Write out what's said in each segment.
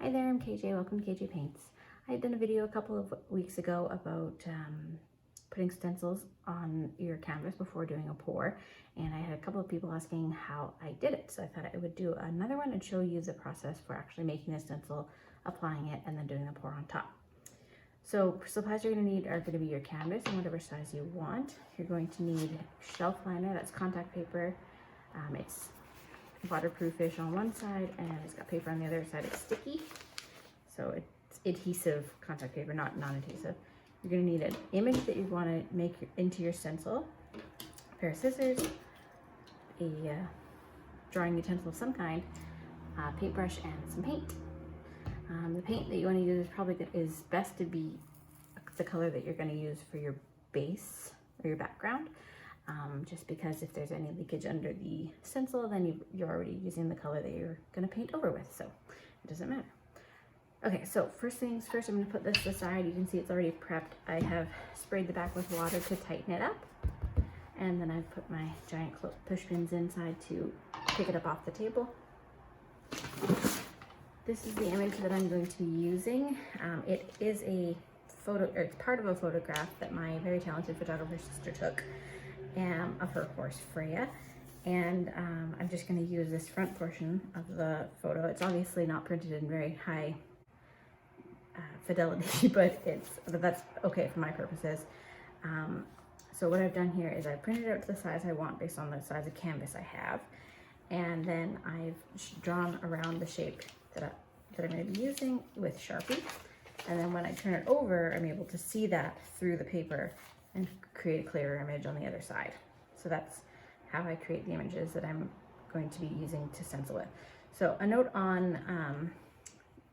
Hi there, I'm KJ. Welcome to KJ Paints. I had done a video a couple of weeks ago about putting stencils on your canvas before doing a pour, and I had a couple of people asking how I did it. So I thought I would do another one and show you the process for actually making a stencil, applying it, and then doing the pour on top. So supplies you're going to need are going to be your canvas in whatever size you want. You're going to need shelf liner, that's contact paper. It's waterproofish on one side and it's got paper on the other side. It's sticky, so it's adhesive contact paper, not non-adhesive. You're going to need an image that you want to make into your stencil, a pair of scissors, a drawing utensil of some kind, a paintbrush, and some paint. The paint that you want to use is best to be the color that you're going to use for your base or your background. Just because if there's any leakage under the stencil, then you're already using the color that you're going to paint over with, so it doesn't matter. Okay, so first things first, I'm going to put this aside. You can see it's already prepped. I have sprayed the back with water to tighten it up, and then I've put my giant push pins inside to pick it up off the table. This is the image that I'm going to be using. It is a photo, or it's part of a photograph that my very talented photographer sister took of her horse Freya, and I'm just going to use this front portion of the photo. It's obviously not printed in very high fidelity, but that's okay for my purposes. So what I've done here is I printed it out to the size I want based on the size of canvas I have, and then I've drawn around the shape that I'm going to be using with Sharpie, and then when I turn it over, I'm able to see that through the paper and create a clearer image on the other side. So that's how I create the images that I'm going to be using to stencil with. So a note on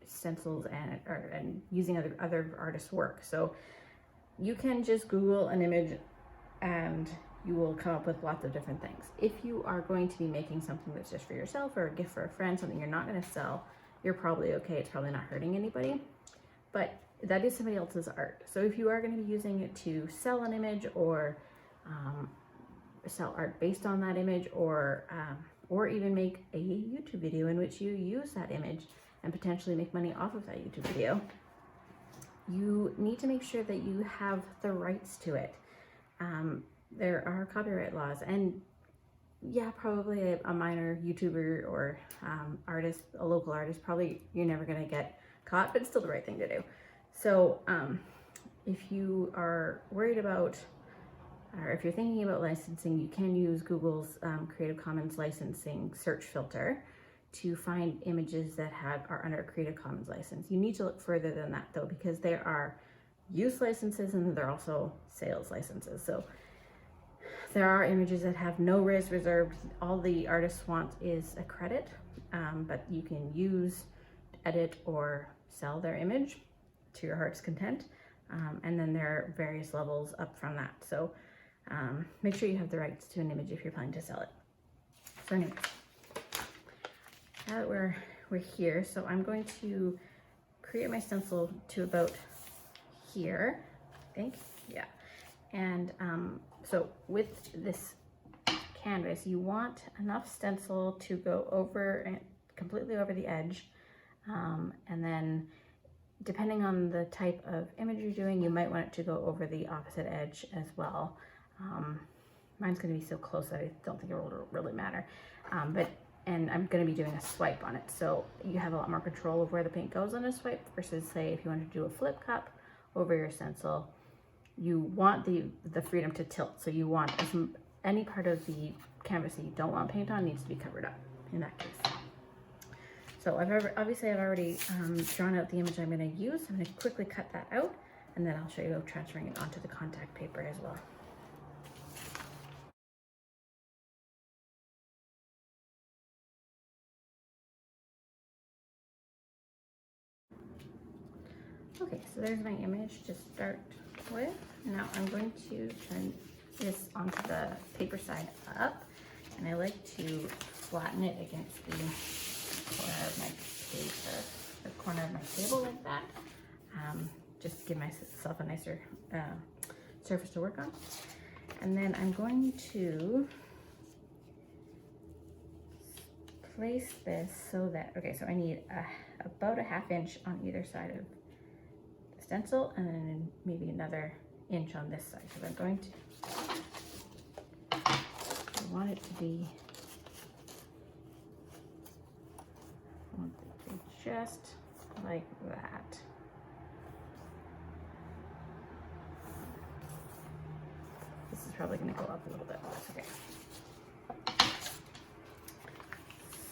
stencils and using other artists' work. So you can just Google an image and you will come up with lots of different things. If you are going to be making something that's just for yourself or a gift for a friend, something you're not going to sell, you're probably okay. It's probably not hurting anybody. But that is somebody else's art. So if you are going to be using it to sell an image or sell art based on that image, or even make a YouTube video in which you use that image and potentially make money off of that YouTube video, you need to make sure that you have the rights to it. There are copyright laws, and yeah, probably a minor YouTuber or artist, a local artist, probably you're never going to get caught, but it's still the right thing to do. So if you are worried about, or if you're thinking about licensing, you can use Google's Creative Commons licensing search filter to find images that are under a Creative Commons license. You need to look further than that though, because there are use licenses and there are also sales licenses. So there are images that have no res reserved. All the artists want is a credit, but you can use, edit, or sell their image to your heart's content, and then there are various levels up from that. So make sure you have the rights to an image if you're planning to sell it. So anyways, now that we're here, so I'm going to create my stencil to about here, I think, yeah. And so with this canvas, you want enough stencil to go over and completely over the edge, and then depending on the type of image you're doing, you might want it to go over the opposite edge as well. Mine's going to be so close that I don't think it will really matter. And I'm going to be doing a swipe on it, so you have a lot more control of where the paint goes on a swipe versus, say, if you wanted to do a flip cup over your stencil, you want the freedom to tilt. So you want any part of the canvas that you don't want paint on needs to be covered up in that case. So I've already drawn out the image I'm going to use. I'm going to quickly cut that out, and then I'll show you transferring it onto the contact paper as well. Okay, so there's my image to start with. Now I'm going to turn this onto the paper side up, and I like to flatten it against the corner of my paper, the corner of my table like that, just to give myself a nicer surface to work on. And then I'm going to place this so that, okay, so I need about a 1/2 inch on either side of the stencil, and then maybe another inch on this side, because I'm going to, I want it to be, I want it to be just like that. This is probably going to go up a little bit, but that's okay.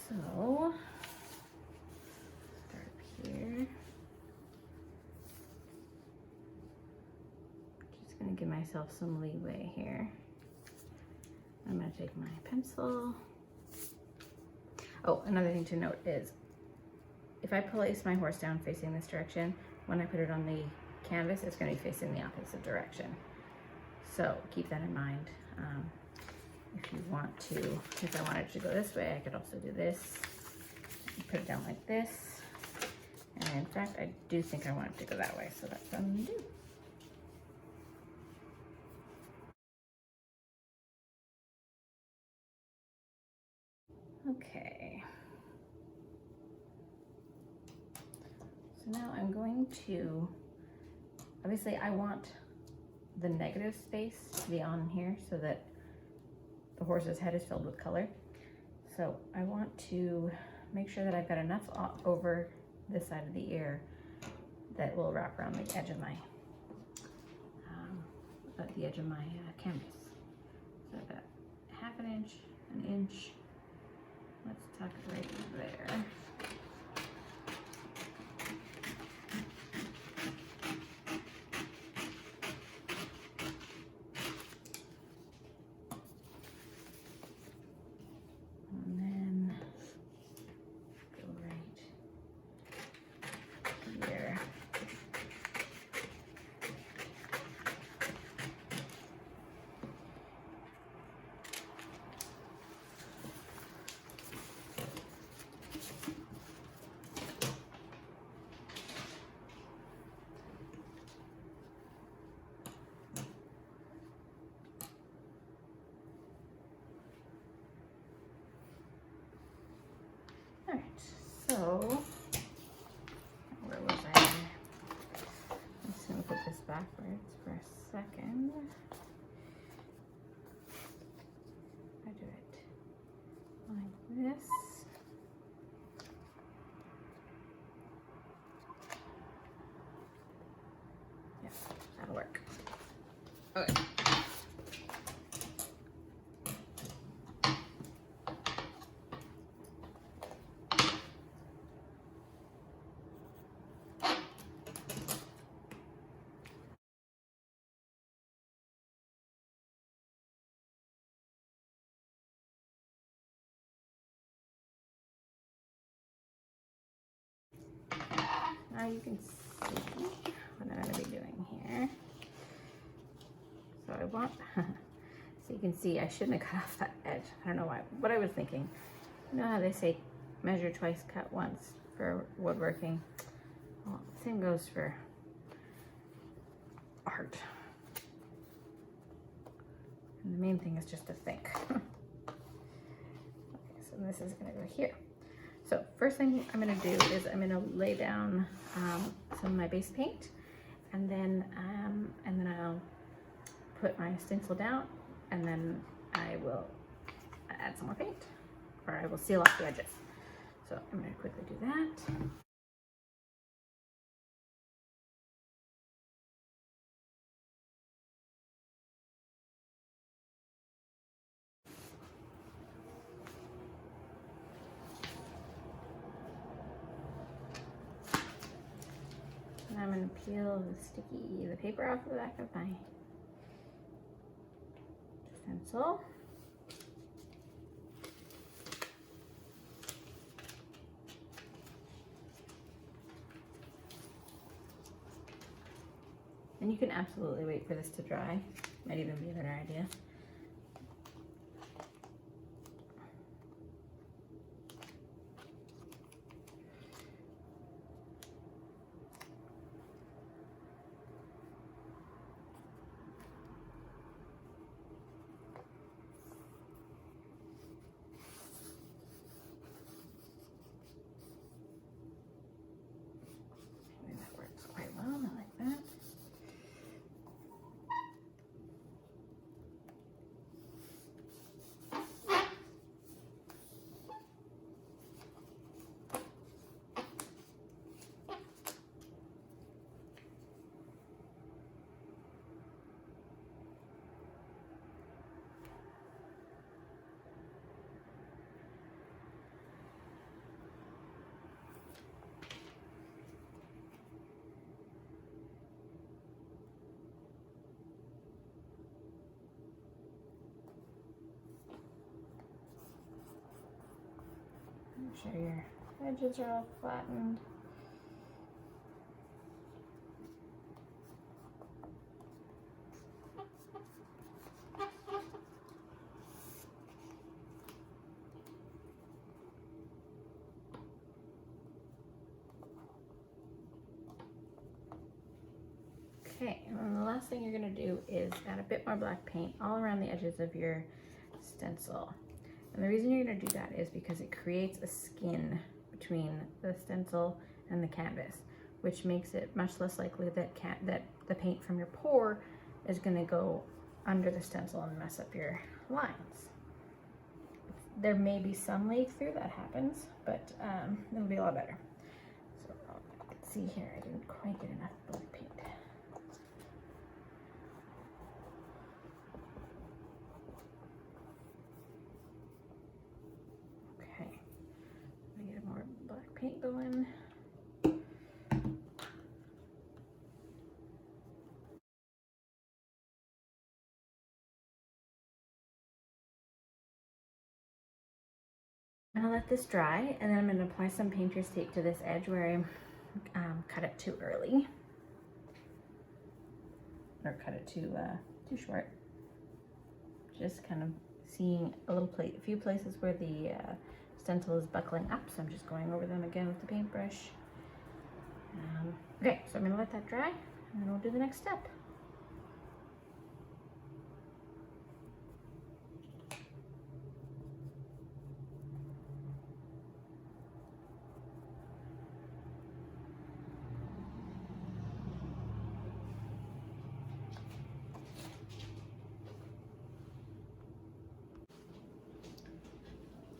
So, start up here. Just going to give myself some leeway here. I'm going to take my pencil. Oh, another thing to note is, if I place my horse down facing this direction, when I put it on the canvas, it's going to be facing the opposite direction. So keep that in mind. If you want to, if I wanted to go this way, I could also do this. Put it down like this. And in fact, I do think I want it to go that way, so that's what I'm going to do. Okay. So now I'm going to, obviously I want the negative space to be on here so that the horse's head is filled with color. So I want to make sure that I've got enough over this side of the ear that will wrap around the edge of my canvas. So I've got 1/2 inch, an inch. Let's tuck it right there. So, where was I? I'm just going to put this backwards for a second. I do it like this. Yeah, that'll work. Okay. Now you can see what I'm going to be doing here. So I want, so you can see I shouldn't have cut off that edge. I don't know why, what I was thinking. You know how they say measure twice, cut once for woodworking? Well, the same goes for art. And the main thing is just to think. Okay, so this is going to go here. So first thing I'm going to do is I'm going to lay down some of my base paint, and then I'll put my stencil down, and then I will add some more paint, or I will seal off the edges. So I'm going to quickly do that. I'm going to peel the paper off the back of my stencil. And you can absolutely wait for this to dry. Might even be a better idea. sure your edges are all flattened. Okay, and then the last thing you're gonna do is add a bit more black paint all around the edges of your stencil. And the reason you're gonna do that is because it creates a skin between the stencil and the canvas, which makes it much less likely that the paint from your pour is gonna go under the stencil and mess up your lines. There may be some leak through, that happens, but it'll be a lot better. So let's see here, I didn't quite get enough black paint. Paint going. I'm gonna let this dry, and then I'm gonna apply some painter's tape to this edge where I cut it too early, or cut it too short. Just kind of seeing a few places where the stencil is buckling up, so I'm just going over them again with the paintbrush. Okay, so I'm gonna let that dry, and then we'll do the next step.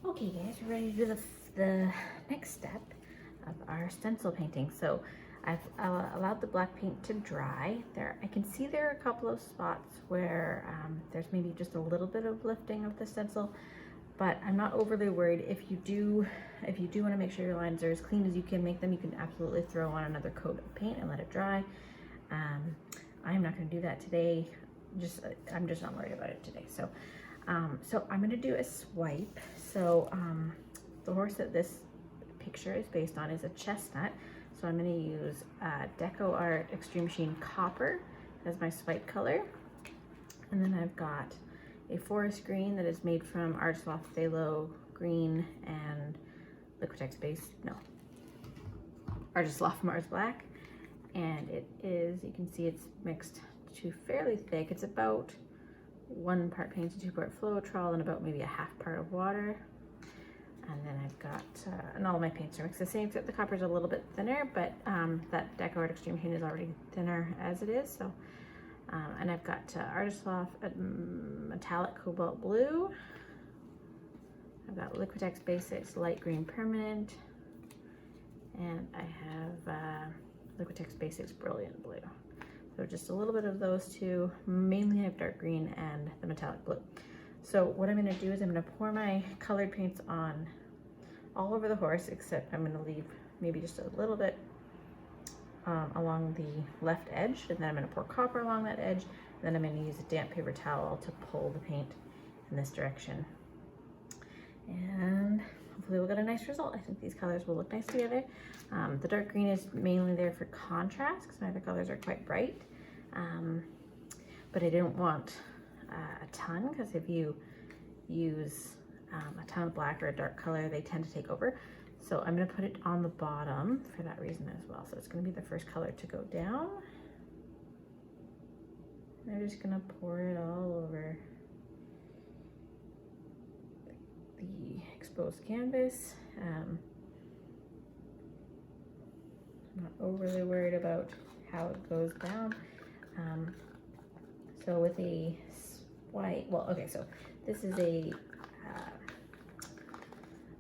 Okay guys, we're ready to do the next step of our stencil painting. So I've allowed the black paint to dry. I can see there are a couple of spots where there's maybe just a little bit of lifting of the stencil, but I'm not overly worried. If you do want to make sure your lines are as clean as you can make them, you can absolutely throw on another coat of paint and let it dry. I'm not going to do that today. I'm just not worried about it today. So I'm going to do a swipe. So the horse that this picture is based on is a chestnut. So I'm going to use DecoArt Extreme Sheen Copper as my swipe color. And then I've got a forest green that is made from Artist Loft Phthalo green and Liquitex base, no, Artist Loft Mars Black. And it is, you can see it's mixed to fairly thick. It's about 1 part paint to 2 part Floetrol and about maybe a ½ part of water. And then I've got, and all of my paints are mixed the same, except the copper's a little bit thinner, but that DecoArt Extreme Sheen is already thinner as it is. So, and I've got Artist Loft Metallic Cobalt Blue. I've got Liquitex Basics Light Green Permanent. And I have Liquitex Basics Brilliant Blue. So just a little bit of those two. Mainly I have dark green and the metallic blue. So what I'm going to do is I'm going to pour my colored paints on all over the horse, except I'm going to leave maybe just a little bit along the left edge, and then I'm going to pour copper along that edge, and then I'm going to use a damp paper towel to pull the paint in this direction. And hopefully we'll get a nice result. I think these colors will look nice together. The dark green is mainly there for contrast because my other colors are quite bright. But I didn't want a ton, because if you use a ton of black or a dark color, they tend to take over. So I'm going to put it on the bottom for that reason as well. So it's going to be the first color to go down. I'm just going to pour it all over the exposed canvas. I'm not overly worried about how it goes down. So with a white, well, okay, so this is a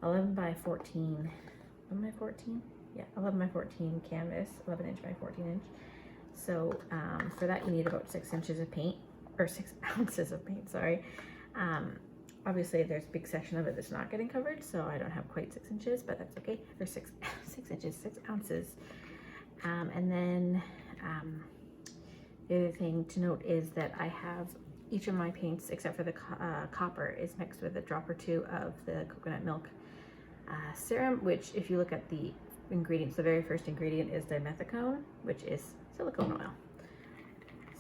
11 by 14, 11 by 14? Yeah, 11 by 14 canvas, 11 inch by 14 inch. So for that you need about 6 inches of paint, or 6 ounces of paint, sorry. Obviously there's a big section of it that's not getting covered, so I don't have quite 6 inches, but that's okay. Or 6 inches, 6 ounces. And then the other thing to note is that I have each of my paints, except for the copper, is mixed with a drop or two of the coconut milk Serum, which if you look at the ingredients, the very first ingredient is dimethicone, which is silicone oil.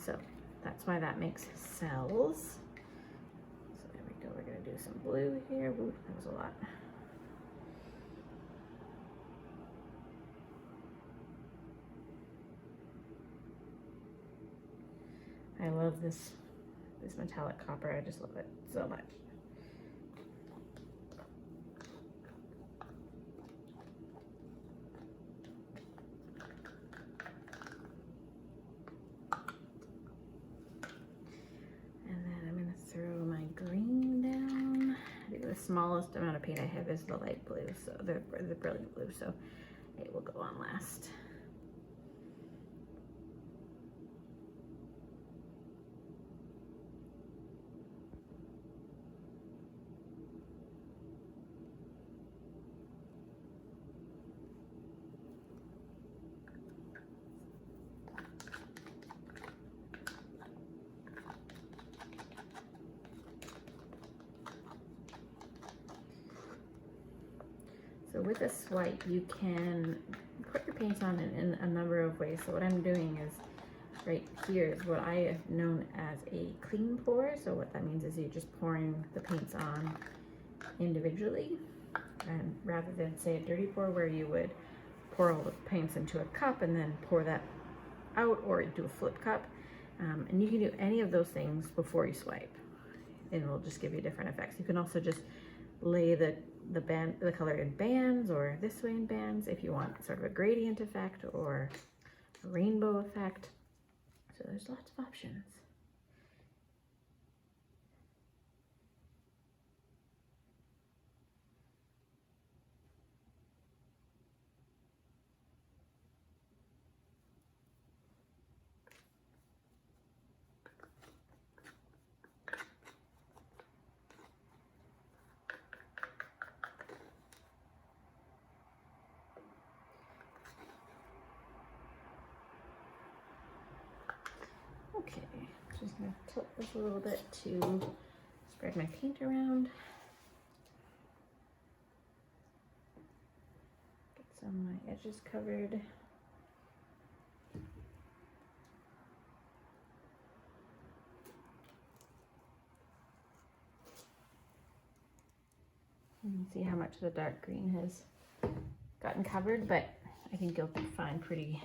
So that's why that makes cells. So there we go, we're gonna do some blue here. Ooh, that was a lot. I love this metallic copper. I just love it so much. And then I'm going to throw my green down. I think the smallest amount of paint I have is the light blue, so the brilliant blue, so it will go on last. So with a swipe, you can put your paints on in a number of ways. So what I'm doing is, right here is what I have known as a clean pour. So what that means is you're just pouring the paints on individually, and rather than say a dirty pour where you would pour all the paints into a cup and then pour that out, or do a flip cup. And you can do any of those things before you swipe, and it will just give you different effects. You can also just lay the color in bands, or this way in bands if you want sort of a gradient effect or a rainbow effect. So there's lots of options. Okay, just gonna tilt this a little bit to spread my paint around. Get some of my edges covered. You can see how much the dark green has gotten covered, but I think you'll find pretty,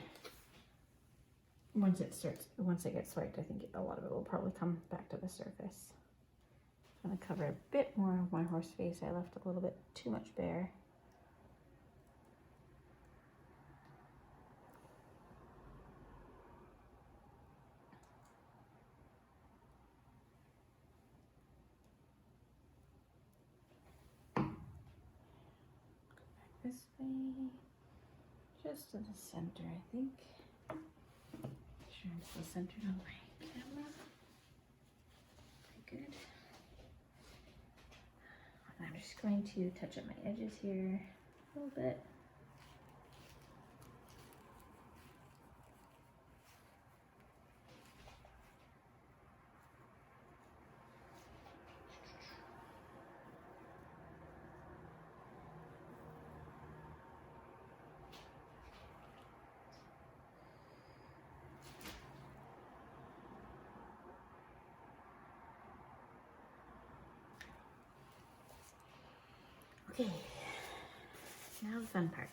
once it gets swiped, I think a lot of it will probably come back to the surface. I'm going to cover a bit more of my horse face. I left a little bit too much bare. This way, just to the center, I think. Make sure I'm still centered on my camera. Pretty good. And I'm just going to touch up my edges here a little bit. Okay, now the fun part.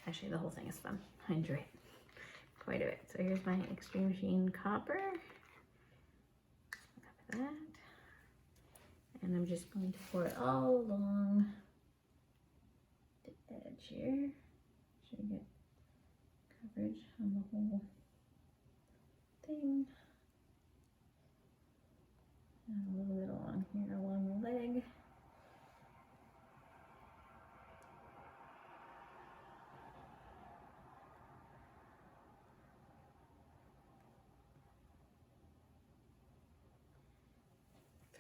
Actually, the whole thing is fun. I enjoy it quite a bit. So here's my Extreme Sheen copper. Like that. And I'm just going to pour it all along the edge here. So you get coverage on the whole thing. And a little bit along here, along the leg.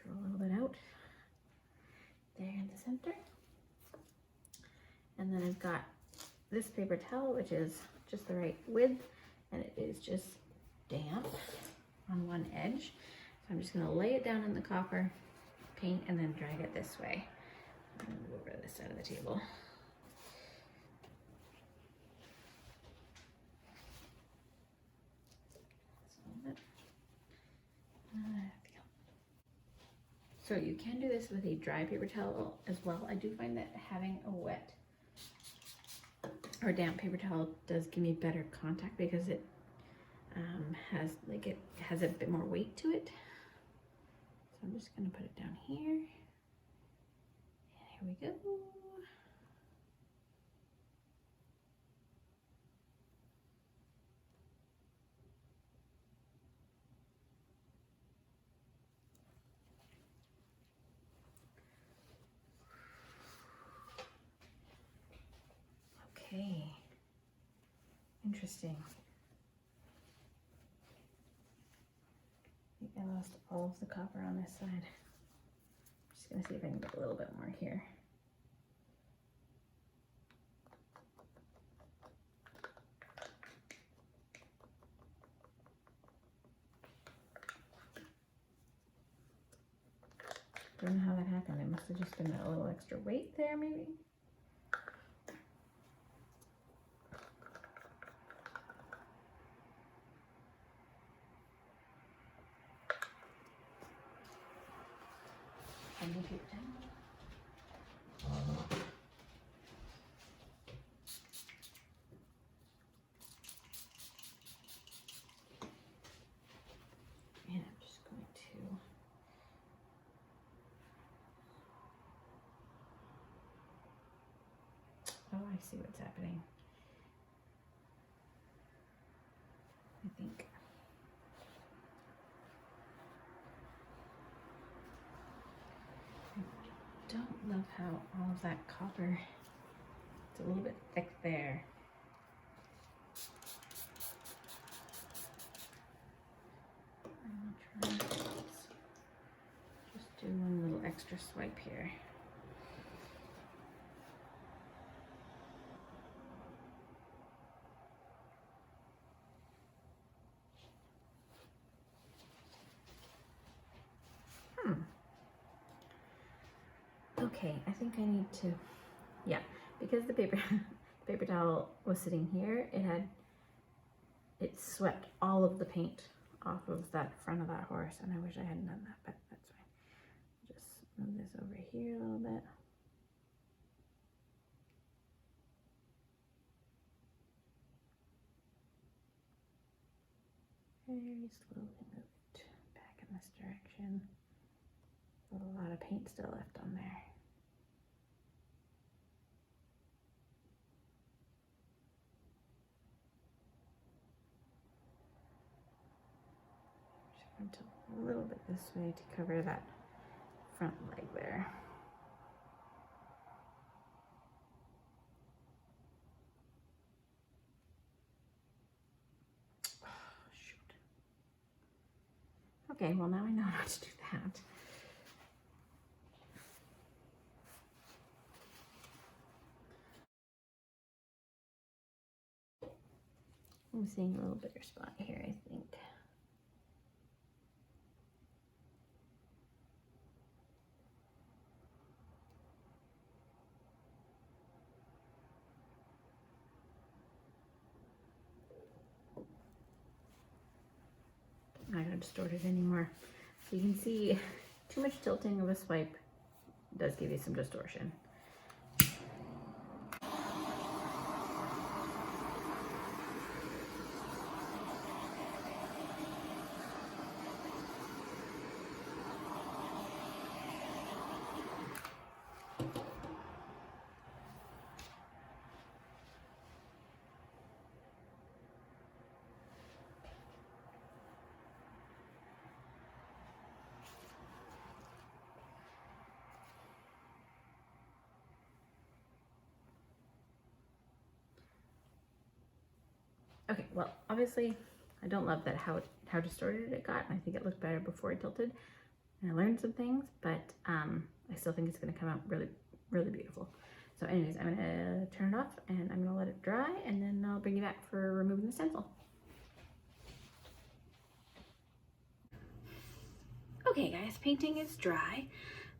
Throw a little bit out there in the center. And then I've got this paper towel, which is just the right width, and it is just damp on one edge. So I'm just going to lay it down in the copper paint and then drag it this way. Move over to this side of the table. So you can do this with a dry paper towel as well. I do find that having a wet or damp paper towel does give me better contact because it has a bit more weight to it. So I'm just gonna put it down here. And here we go. Okay, interesting. I think I lost all of the copper on this side. I'm just gonna see if I can get a little bit more here. Don't know how that happened. It must have just been a little extra weight there, maybe. And we'll keep it down. And I'm just going to oh, I see what's happening. I think I don't love how all of that copper, it's a little bit thick there. I'm gonna try just do one little extra swipe here. Okay, I think I need to, yeah, because the paper towel was sitting here, it swept all of the paint off of that front of that horse, and I wish I hadn't done that, but that's fine. Just move this over here a little bit. Very slowly move it back in this direction. There's a lot of paint still left on there. A little bit this way to cover that front leg there. Oh, shoot. Okay, well now I know how to do that. I'm seeing a little bigger spot here, I think. I'm not going to distort it anymore. So you can see too much tilting of a swipe does give you some distortion. Okay, well, obviously, I don't love that how distorted it got. I think it looked better before I tilted. And I learned some things, but I still think it's gonna come out really, really beautiful. So anyways, I'm gonna turn it off and I'm gonna let it dry, and then I'll bring you back for removing the stencil. Okay guys, painting is dry.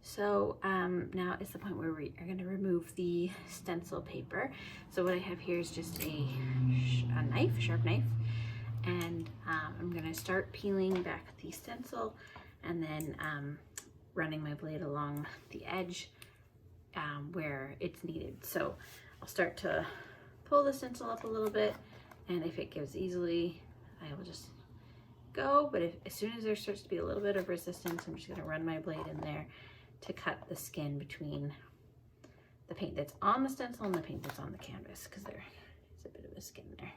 So now is the point where we are going to remove the stencil paper. So what I have here is just a knife, a sharp knife, and I'm going to start peeling back the stencil and then running my blade along the edge where it's needed. So I'll start to pull the stencil up a little bit, and if it gives easily, I will just go. But as soon as there starts to be a little bit of resistance, I'm just going to run my blade in there to cut the skin between the paint that's on the stencil and the paint that's on the canvas, because there's a bit of a skin there.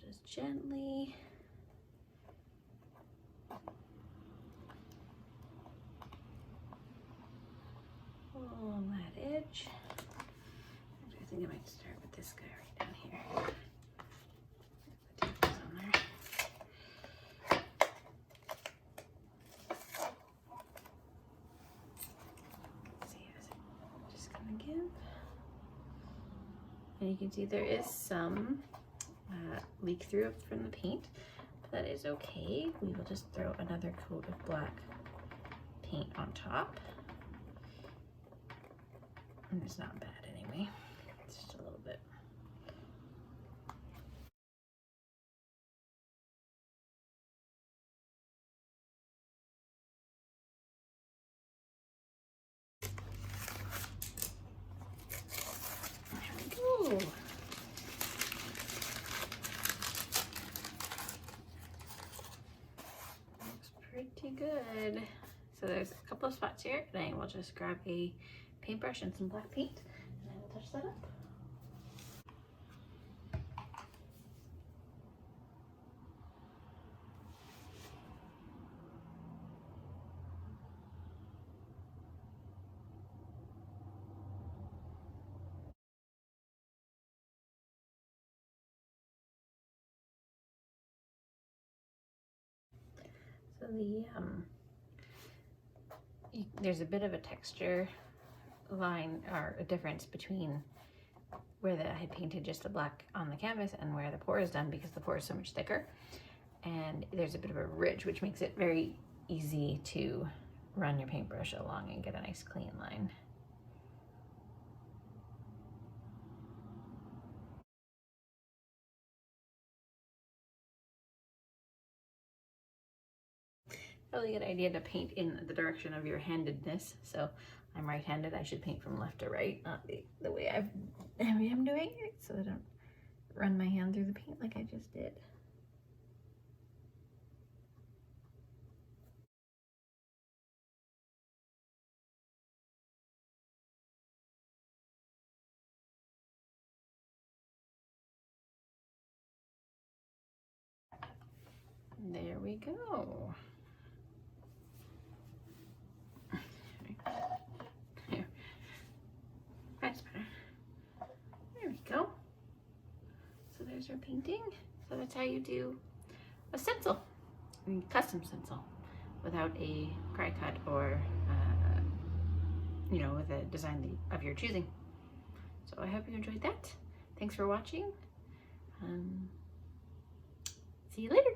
Just gently pull that edge. I think I might start with this guy right down here. The tape is on there. And you can see there is some leak through from the paint, but that is okay. We will just throw another coat of black paint on top. And it's not bad anyway, it's just a little bit. There we go. Looks pretty good. So there's a couple of spots here, and I will just grab a paintbrush and some black paint, and I will touch that up. So there's a bit of a texture line or a difference between where I had painted just the black on the canvas and where the pour is done, because the pour is so much thicker, and there's a bit of a ridge, which makes it very easy to run your paintbrush along and get a nice clean line. Really good idea to paint in the direction of your handedness. So I'm right-handed, I should paint from left to right, not the way I am doing it, so I don't run my hand through the paint like I just did. There we go. That's better. There we go. So there's our painting. So that's how you do a stencil, custom stencil, without a cry cut or, you know, with a design of your choosing. So I hope you enjoyed that. Thanks for watching. See you later.